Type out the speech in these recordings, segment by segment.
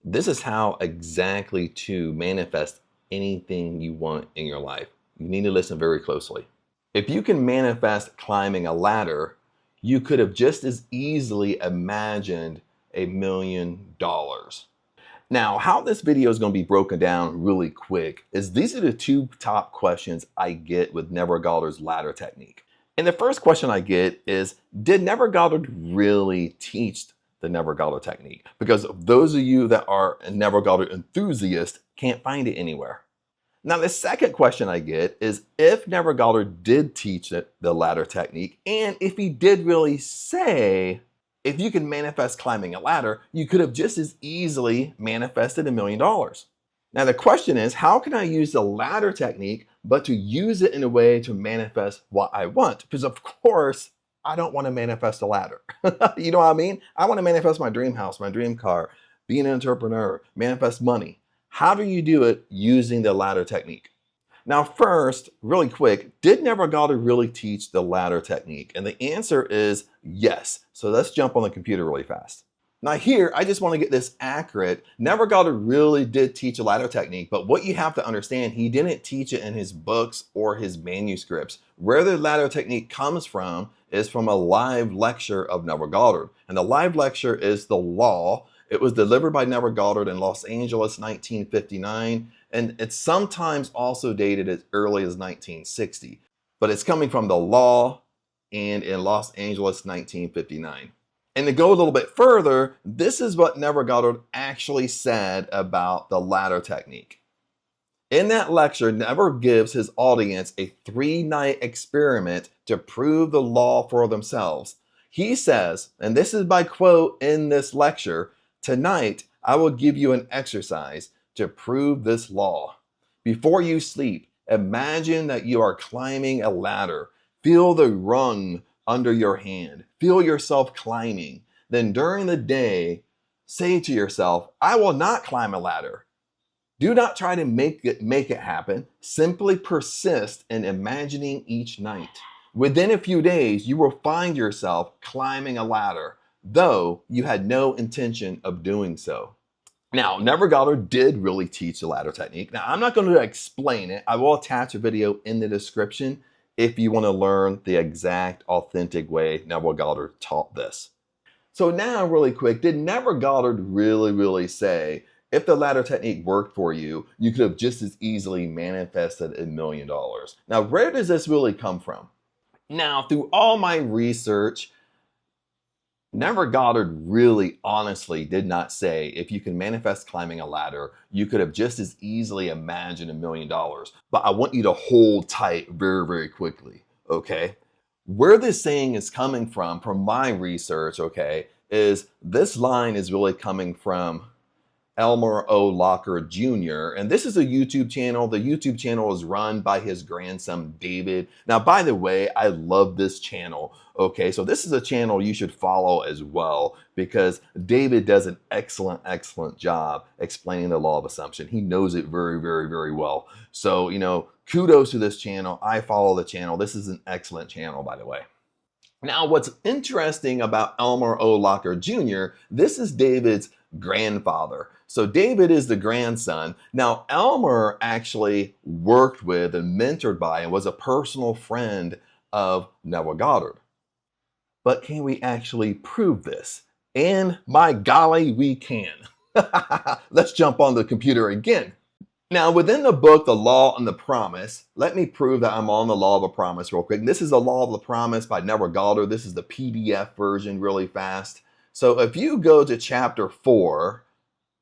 This is how exactly to manifest anything you want in your life. You need to listen very closely. If you can manifest climbing a ladder, you could have just as easily imagined $1 million. Now, how this video is going to be broken down really quick is these are the two top questions I get with Neville Goddard's ladder technique. And the first question I get is, did Neville Goddard really teach the Neville Goddard technique? Because those of you that are Neville Goddard enthusiasts can't find it anywhere. Now, the second question I get is, if Neville Goddard did teach the ladder technique, and if he did really say, if you can manifest climbing a ladder, you could have just as easily manifested $1 million. Now, the question is, how can I use the ladder technique, but to use it in a way to manifest what I want? Because of course, I don't want to manifest a ladder. You know what I mean? I want to manifest my dream house, my dream car, be an entrepreneur, manifest money. How do you do it using the ladder technique? Now, first, really quick, did Neville Goddard really teach the ladder technique? And the answer is yes. So let's jump on the computer really fast. Now here, I just want to get this accurate. Neville Goddard really did teach a ladder technique, but what you have to understand, he didn't teach it in his books or his manuscripts. Where the ladder technique comes from is from a live lecture of Neville Goddard. And the live lecture is The Law. It was delivered by Neville Goddard in Los Angeles, 1959. And it's sometimes also dated as early as 1960. But it's coming from The Law and in Los Angeles, 1959. And to go a little bit further, this is what Neville Goddard actually said about the ladder technique. In that lecture, Neville gives his audience a 3-night experiment to prove the law for themselves. He says, and this is by quote in this lecture, "Tonight, I will give you an exercise to prove this law. Before you sleep, imagine that you are climbing a ladder. Feel the rung under your hand. Feel yourself climbing. Then during the day, say to yourself, I will not climb a ladder. Do not try to make it happen. Simply persist in imagining each night. Within a few days, you will find yourself climbing a ladder, though you had no intention of doing so." Now, Neville Goddard did really teach the ladder technique. Now, I'm not going to explain it. I will attach a video in the description if you want to learn the exact, authentic way Neville Goddard taught this. So now, really quick, did Neville Goddard really say, if the ladder technique worked for you, you could have just as easily manifested $1 million? Now, where does this really come from? Now, through all my research, Neville Goddard really honestly did not say, if you can manifest climbing a ladder, you could have just as easily imagined $1 million. But I want you to hold tight very quickly, okay? Where this saying is coming from my research, okay, is this line is really coming from Elmer O Jr. And this is a YouTube channel. The YouTube channel is run by his grandson, David. Now, by the way, I love this channel. Okay, so this is a channel you should follow as well, because David does an excellent job explaining the law of assumption. He knows it very well. So, you know, kudos to this channel. I follow the channel. This is an excellent channel, by the way. Now, what's interesting about Elmer O Jr., this is David's grandfather. So David is the grandson. Now, Elmer actually worked with and mentored by and was a personal friend of Neville Goddard. But can we actually prove this? And my golly, we can. Let's jump on the computer again. Now, within the book, The Law and the Promise, let me prove that I'm on the Law of the Promise real quick. This is The Law of the Promise by Neville Goddard. This is the PDF version really fast. So if you go to chapter 4,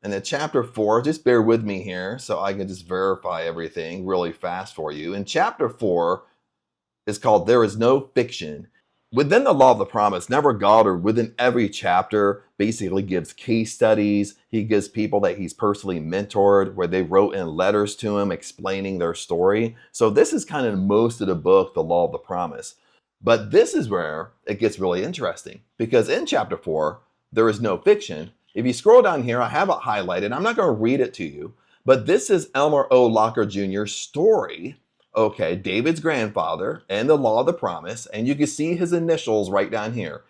and in chapter 4, just bear with me here so I can just verify everything really fast for you. In chapter 4 is called There Is No Fiction. Within the Law of the Promise, Neville Goddard, within every chapter, basically gives case studies. He gives people that he's personally mentored, where they wrote in letters to him explaining their story. So this is kind of most of the book, The Law of the Promise. But this is where it gets really interesting, because in chapter 4, there is no fiction. If you scroll down here, I have it highlighted. I'm not going to read it to you, but this is Elmer O Jr.'s story. Okay, David's grandfather and the Law of the Promise, and you can see his initials right down here.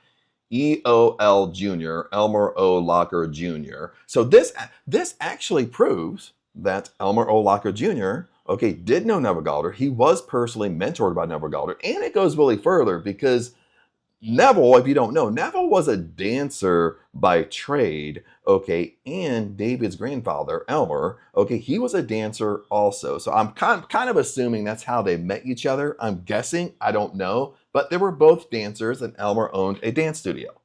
EOL Jr., Elmer O. Locker Jr. So this actually proves that Elmer O. Locker Jr., okay, did know Neville Goddard. He was personally mentored by Neville Goddard. And it goes really further because Neville, if you don't know, Neville was a dancer by trade, okay, and David's grandfather, Elmer, okay, he was a dancer also. So I'm kind of assuming that's how they met each other. I'm guessing, I don't know, but they were both dancers and Elmer owned a dance studio.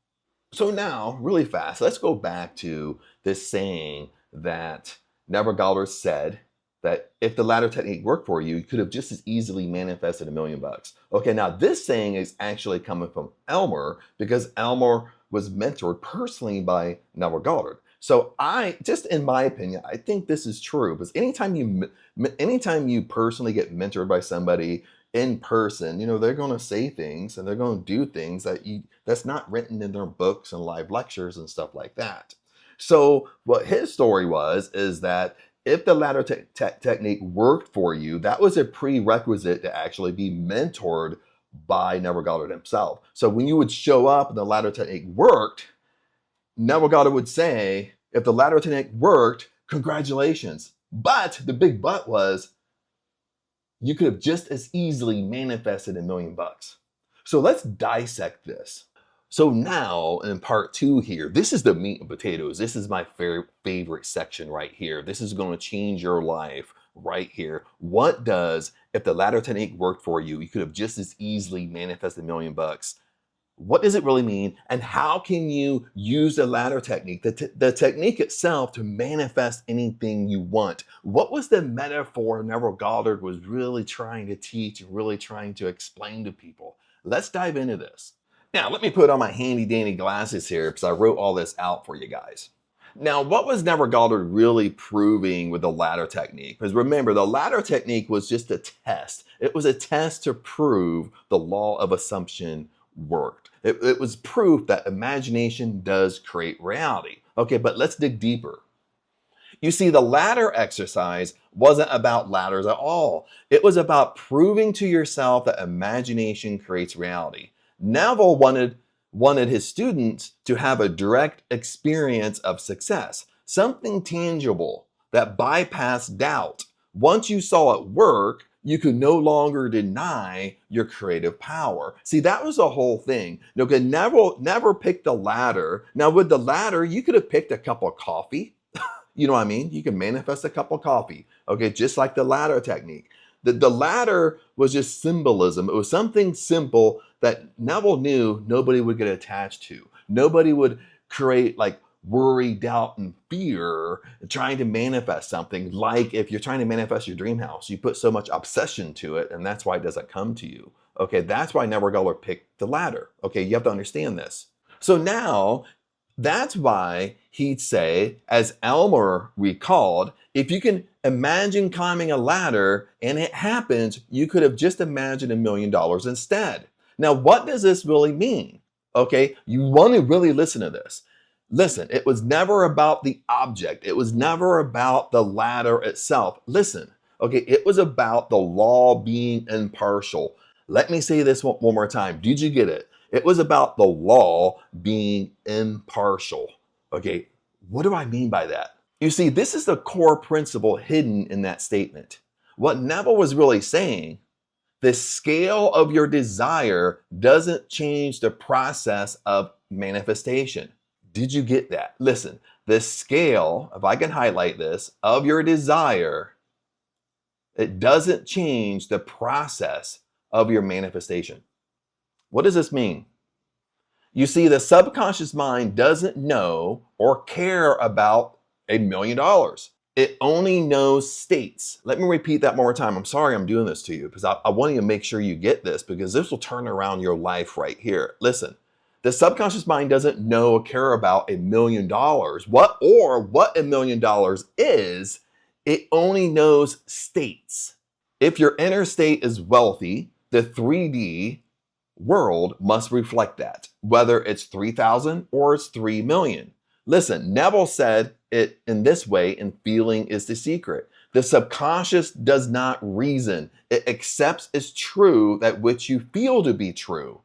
So now, really fast, let's go back to this saying that Neville Goddard said that if the ladder technique worked for you, you could have just as easily manifested $1,000,000. Okay, now this saying is actually coming from Elmer because Elmer was mentored personally by Neville Goddard. So just in my opinion, I think this is true because anytime you personally get mentored by somebody in person, they're going to say things and they're going to do things that's not written in their books and live lectures and stuff like that. So what his story is that if the ladder technique worked for you, that was a prerequisite to actually be mentored by Neville Goddard himself. So when you would show up and the ladder technique worked, Neville Goddard would say, if the ladder technique worked, congratulations. But the big but was, you could have just as easily manifested $1,000,000. So let's dissect this. So now in part 2 here, this is the meat and potatoes. This is my favorite section right here. This is going to change your life right here. What does, if the ladder technique worked for you, you could have just as easily manifested $1,000,000. What does it really mean? And how can you use the ladder technique, the technique itself, to manifest anything you want? What was the metaphor Neville Goddard was really trying to teach and really trying to explain to people? Let's dive into this. Now, let me put on my handy dandy glasses here because I wrote all this out for you guys. Now, what was Neville Goddard really proving with the ladder technique? Because remember, the ladder technique was just a test. It was a test to prove the law of assumption worked. It was proof that imagination does create reality. Okay, but let's dig deeper. You see, the ladder exercise wasn't about ladders at all. It was about proving to yourself that imagination creates reality. Neville wanted his students to have a direct experience of success, something tangible that bypassed doubt. Once you saw it work, you could no longer deny your creative power. See, that was the whole thing. Neville never picked a ladder. Now, with the ladder, you could have picked a cup of coffee. You know what I mean? You can manifest a cup of coffee, okay, just like the ladder technique. The ladder was just symbolism. It was something simple that Neville knew nobody would get attached to. Nobody would create worry, doubt, and fear trying to manifest something. Like if you're trying to manifest your dream house, you put so much obsession to it, and that's why it doesn't come to you. Okay, that's why Neville Goddard picked the ladder. Okay, you have to understand this. So now, that's why he'd say, as Elmer recalled, if you can imagine climbing a ladder and it happens, you could have just imagined $1,000,000 instead. Now, what does this really mean? Okay, you want to really listen to this. Listen, it was never about the object. It was never about the ladder itself. Listen, okay, it was about the law being impartial. Let me say this one more time. Did you get it? It was about the law being impartial. Okay, what do I mean by that? You see, this is the core principle hidden in that statement. What Neville was really saying, the scale of your desire doesn't change the process of manifestation. Did you get that? Listen, the scale, if I can highlight this, of your desire, it doesn't change the process of your manifestation. What does this mean? You see, the subconscious mind doesn't know or care about $1,000,000. It only knows states. Let me repeat that one more time. I'm sorry I'm doing this to you because I want you to make sure you get this because this will turn around your life right here. Listen, the subconscious mind doesn't know or care about $1,000,000. What $1,000,000 is, it only knows states. If your inner state is wealthy, the 3D world must reflect that, whether it's 3,000 or it's 3,000,000. Listen, Neville said it in this way, and feeling is the secret. The subconscious does not reason. It accepts as true that which you feel to be true.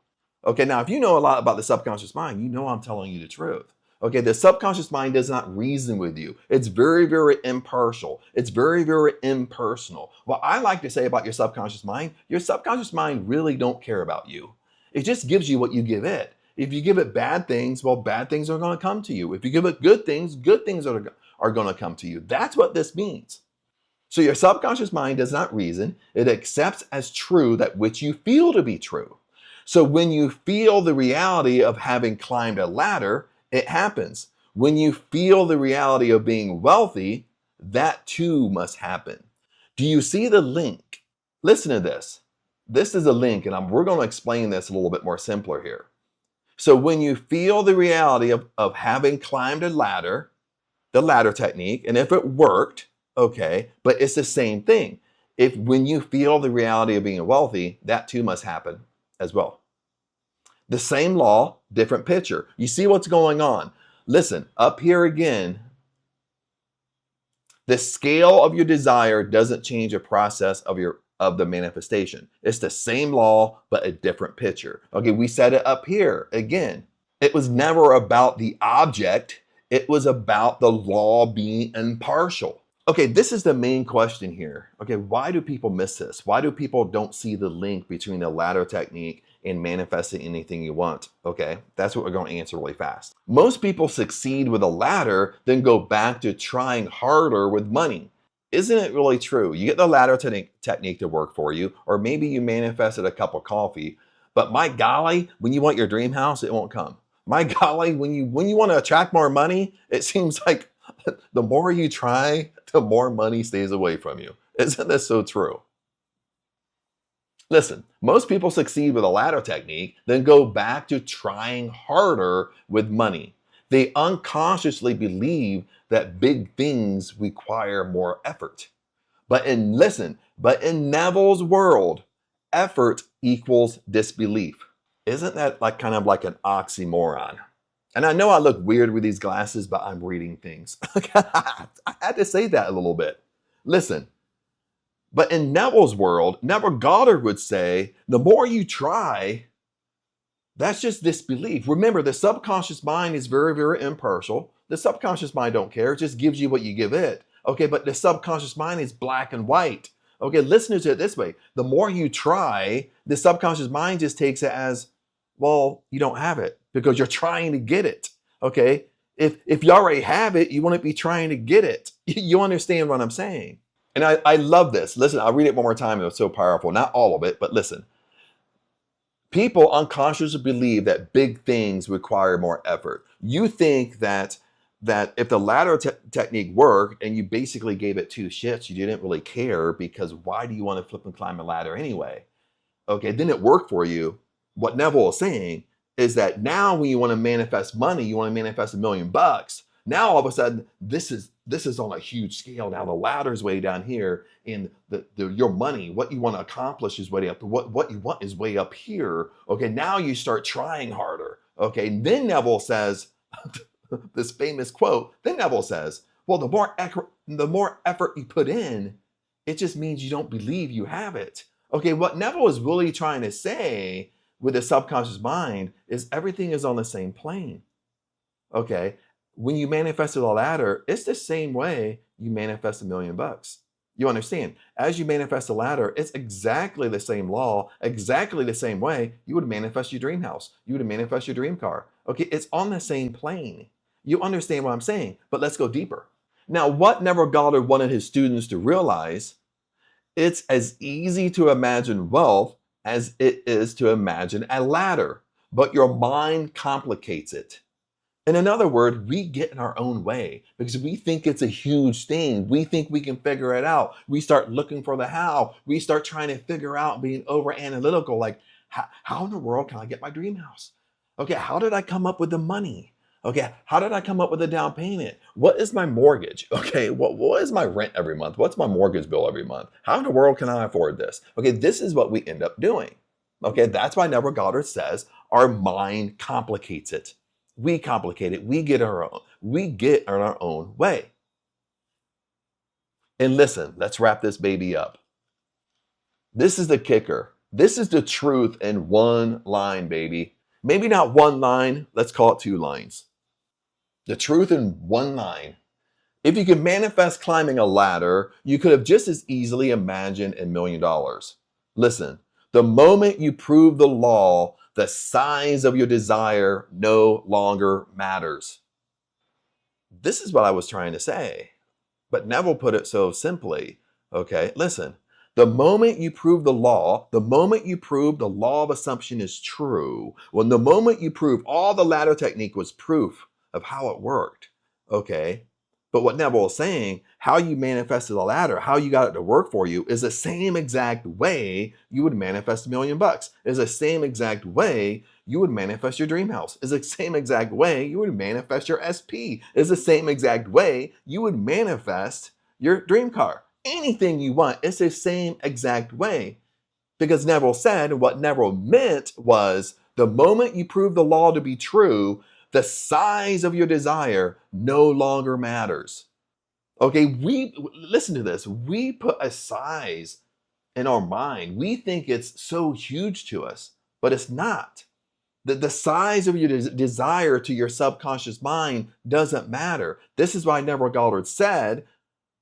Okay, now if you know a lot about the subconscious mind, you know I'm telling you the truth. Okay, the subconscious mind does not reason with you. It's very, very impartial. It's very, very impersonal. What I like to say about your subconscious mind really don't care about you. It just gives you what you give it. If you give it bad things, well, bad things are going to come to you. If you give it good things are going to come to you. That's what this means. So your subconscious mind does not reason. It accepts as true that which you feel to be true. So when you feel the reality of having climbed a ladder, it happens. When you feel the reality of being wealthy, that too must happen. Do you see the link? Listen to this. This is a link, and we're going to explain this a little bit more simpler here. So when you feel the reality of having climbed a ladder, the ladder technique, and if it worked, okay, but it's the same thing. If when you feel the reality of being wealthy, that too must happen as well. The same law, different picture. You see what's going on. Listen, up here again, the scale of your desire doesn't change the process of the manifestation. It's the same law, but a different picture. Okay, we said it up here again. It was never about the object. It was about the law being impartial. Okay, this is the main question here. Okay, why do people miss this? Why do people don't see the link between the ladder technique and manifesting anything you want? Okay, that's what we're going to answer really fast. Most people succeed with a ladder, then go back to trying harder with money. Isn't it really true? You get the ladder technique to work for you, or maybe you manifested a cup of coffee, but my golly, when you want your dream house, it won't come. My golly, when you want to attract more money, it seems like the more you try, the more money stays away from you. Isn't this so true? Listen, most people succeed with a ladder technique, then go back to trying harder with money. They unconsciously believe that big things require more effort. But in Neville's world, effort equals disbelief. Isn't that kind of like an oxymoron? And I know I look weird with these glasses, but I'm reading things. I had to say that a little bit. Listen, but in Neville's world, Neville Goddard would say, the more you try, that's just disbelief. Remember, the subconscious mind is very, very impartial. The subconscious mind don't care. It just gives you what you give it. Okay, but the subconscious mind is black and white. Okay, listen to it this way. The more you try, the subconscious mind just takes it as, well, you don't have it because you're trying to get it. Okay, if you already have it, you wouldn't be trying to get it. You understand what I'm saying? And I love this. Listen, I'll read it one more time. It was so powerful. Not all of it, but listen. People unconsciously believe that big things require more effort. You think that if the ladder technique worked and you basically gave it two shits, you didn't really care because why do you want to flip and climb a ladder anyway? Okay, then it worked for you. What Neville is saying is that now when you want to manifest money, you want to manifest $1 million. Now all of a sudden, this is on a huge scale. Now the ladder's way down here, and your money, what you want to accomplish is way up. What you want is way up here. Okay, now you start trying harder. Okay, then Neville says this famous quote. Then Neville says, "Well, the more effort you put in, it just means you don't believe you have it." Okay, what Neville is really trying to say with the subconscious mind is everything is on the same plane. Okay. When you manifested a ladder, it's the same way you manifest $1 million. You understand? As you manifest a ladder, it's exactly the same law, exactly the same way you would manifest your dream house. You would manifest your dream car. Okay, it's on the same plane. You understand what I'm saying? But let's go deeper. Now, what Neville Goddard wanted his students to realize, it's as easy to imagine wealth as it is to imagine a ladder, but your mind complicates it. In other words, we get in our own way because we think it's a huge thing. We think we can figure it out. We start looking for the how. We start trying to figure out being over analytical, like how in the world can I get my dream house? Okay, how did I come up with the money? Okay, how did I come up with the down payment? What is my mortgage? Okay, what is my rent every month? What's my mortgage bill every month? How in the world can I afford this? Okay, this is what we end up doing. Okay, that's why Neville Goddard says our mind complicates it. We complicate it. We get in our own way. And listen, let's wrap this baby up. This is the kicker. This is the truth in one line, baby. Maybe not one line, let's call it 2 lines. The truth in 1 line. If you could manifest climbing a ladder, you could have just as easily imagined $1 million. Listen, the moment you prove the law, the size of your desire no longer matters. This is what I was trying to say, but Neville put it so simply. Okay, listen, the moment you prove the law, the moment you prove the law of assumption is true, when the moment you prove all the ladder technique was proof of how it worked, okay? But what Neville is saying, how you manifested the ladder, how you got it to work for you is the same exact way you would manifest $1 million. Is the same exact way you would manifest your dream house. Is the same exact way you would manifest your SP. Is the same exact way you would manifest your dream car. Anything you want, it's the same exact way. Because Neville said, what Neville meant was, the moment you prove the law to be true, the size of your desire no longer matters. Okay, listen to this. We put a size in our mind. We think it's so huge to us, but it's not. The size of your desire to your subconscious mind doesn't matter. This is why Neville Goddard said,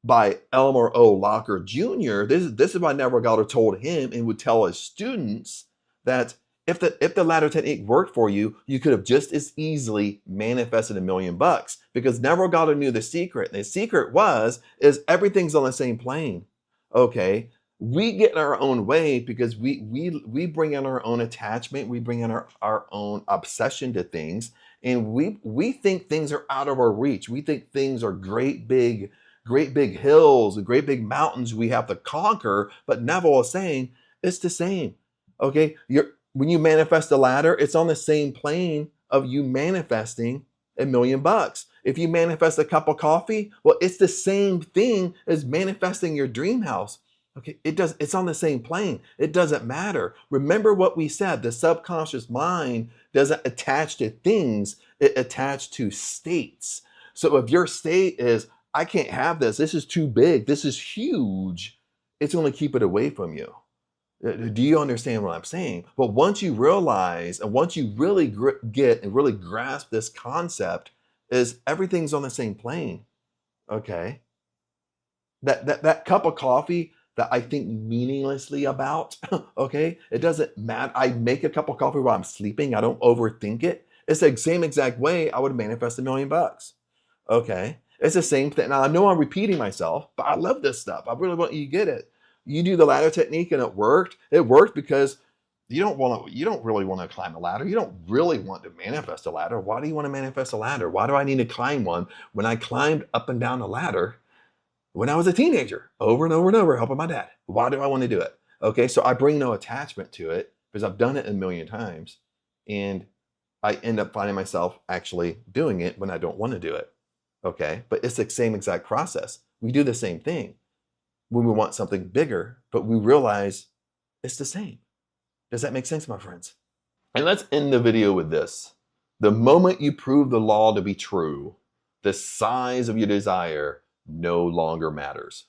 by Elmer O. Locker Jr., this is why Neville Goddard told him and would tell his students that if the ladder technique worked for you, you could have just as easily manifested $1 million, because Neville Goddard knew the secret. And the secret is everything's on the same plane. Okay, we get in our own way because we bring in our own attachment, we bring in our own obsession to things, and we think things are out of our reach. We think things are great big hills, great big mountains we have to conquer. But Neville is saying it's the same. Okay, when you manifest a ladder, it's on the same plane of you manifesting $1 million. If you manifest a cup of coffee, well, it's the same thing as manifesting your dream house. Okay, it's on the same plane. It doesn't matter. Remember what we said, the subconscious mind doesn't attach to things, it attaches to states. So if your state is, I can't have this is too big, this is huge, it's going to keep it away from you. Do you understand what I'm saying? But once you realize, and once you really get and really grasp this concept, is everything's on the same plane. Okay? That cup of coffee that I think meaninglessly about, okay? It doesn't matter. I make a cup of coffee while I'm sleeping. I don't overthink it. It's the same exact way I would manifest $1 million. Okay? It's the same thing. Now, I know I'm repeating myself, but I love this stuff. I really want you to get it. You do the ladder technique and it worked. It worked because you don't really want to climb a ladder. You don't really want to manifest a ladder. Why do you want to manifest a ladder? Why do I need to climb one when I climbed up and down a ladder when I was a teenager, over and over and over, helping my dad? Why do I want to do it? Okay, so I bring no attachment to it because I've done it 1 million times, and I end up finding myself actually doing it when I don't want to do it. Okay, but it's the same exact process. We do the same thing when we want something bigger, but we realize it's the same. Does that make sense, my friends? And let's end the video with this. The moment you prove the law to be true, the size of your desire no longer matters.